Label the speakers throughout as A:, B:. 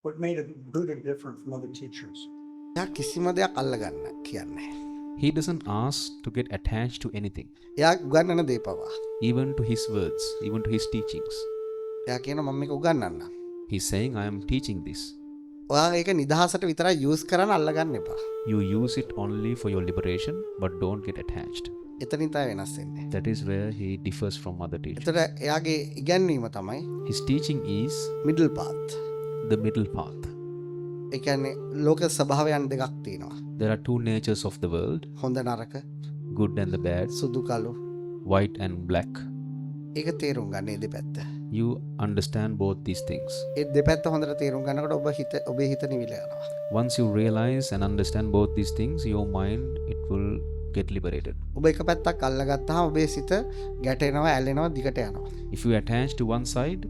A: What made him Buddha different from other teachers?
B: එයා කිසිම දෙයක් අල්ලගන්න කියන්නේ.
C: He doesn't ask to get attached to anything,
B: එයා උගන්වන දේ පවා.
C: even to his words, even to his teachings.
B: එයා කියන මම මේක උගන්වන්න.
C: He's saying, I am teaching this.
B: ඔයා ඒක නිදහසට විතරයි යූස් කරන්න අල්ලගන්න එපා.
C: You use it only for your liberation, but don't get attached.
B: එතනින් තමයි වෙනස් වෙන්නේ.
C: That is where he differs from other teachers.
B: එතකොට එයාගේ ඉගැන්වීම තමයි
C: His teaching is
B: middle path.
C: the middle path.
B: ඒ කියන්නේ ලෝක ස්වභාවයන් දෙකක් තියෙනවා.
C: There are two natures of the world,
B: හොඳ නරක,
C: good and the bad,
B: සුදු කළු.
C: white and black.
B: ඒක තේරුම් ගන්න මේ දෙපැත්ත.
C: You understand both these things.
B: ඒ දෙපැත්ත හොඳට තේරුම් ගන්නකොට ඔබේ හිත නිවිල යනවා.
C: Once you realize and understand both these things, your mind, it will get liberated.
B: ඔබ එක පැත්තක් අල්ලගත්තාම ඔබේ සිත ගැටෙනවා, ඇලෙනවා, දිගට යනවා.
C: If you attach to one side,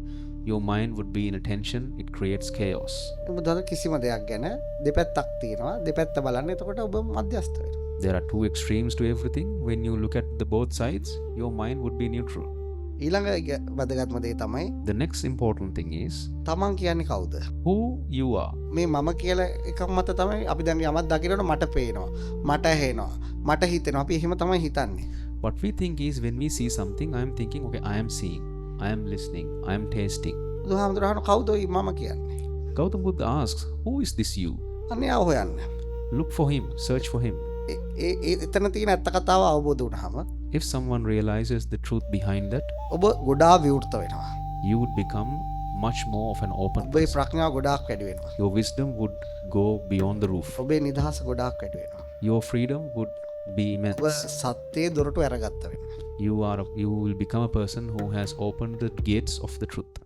C: your mind would be in a tension, it creates chaos.
B: ඔබ දන්න කිසිම දෙයක් ගැන දෙපැත්තක් තියෙනවා. දෙපැත්ත බලන්න. එතකොට ඔබ මධ්‍යස්ථ වෙනවා.
C: There are two extremes to everything. When you look at the both sides, your mind would be neutral.
B: ඊළඟ වැදගත්ම දේ තමයි
C: The next important thing is
B: තමන් කියන්නේ කවුද?
C: who you are.
B: මේ මම කියලා එකක් මත තමයි අපි දැන් යමක් දකිනකොට මට පේනවා, මට ඇහෙනවා, මට හිතෙනවා. අපි එහෙම තමයි හිතන්නේ.
C: What we think is when we see something, I am thinking, okay, I am seeing, I am listening, I am tasting.
B: බුදුහාමුදුරුවෝ කවුද මම කියන්නේ?
C: Gautam Buddha asks, who is this you?
B: අනේ ආව හොයන්න.
C: Look for him, search for him.
B: එතන තියෙන ඇත්ත කතාව අවබෝධ වුණාම
C: If someone realizes the truth behind that,
B: ඔබ ගොඩාක් විවෘත වෙනවා.
C: you would become much more of an open
B: ඔබේ
C: person.
B: ප්‍රඥාව ගොඩාක් වැඩි වෙනවා.
C: Your wisdom would go beyond the roof.
B: ඔබේ නිදහස ගොඩාක් වැඩි වෙනවා.
C: Your freedom would be
B: ඔබ
C: immense.
B: සත්‍යයේ දොරටු අරගත්ත වෙනවා.
C: You will become a person who has opened the gates of the truth.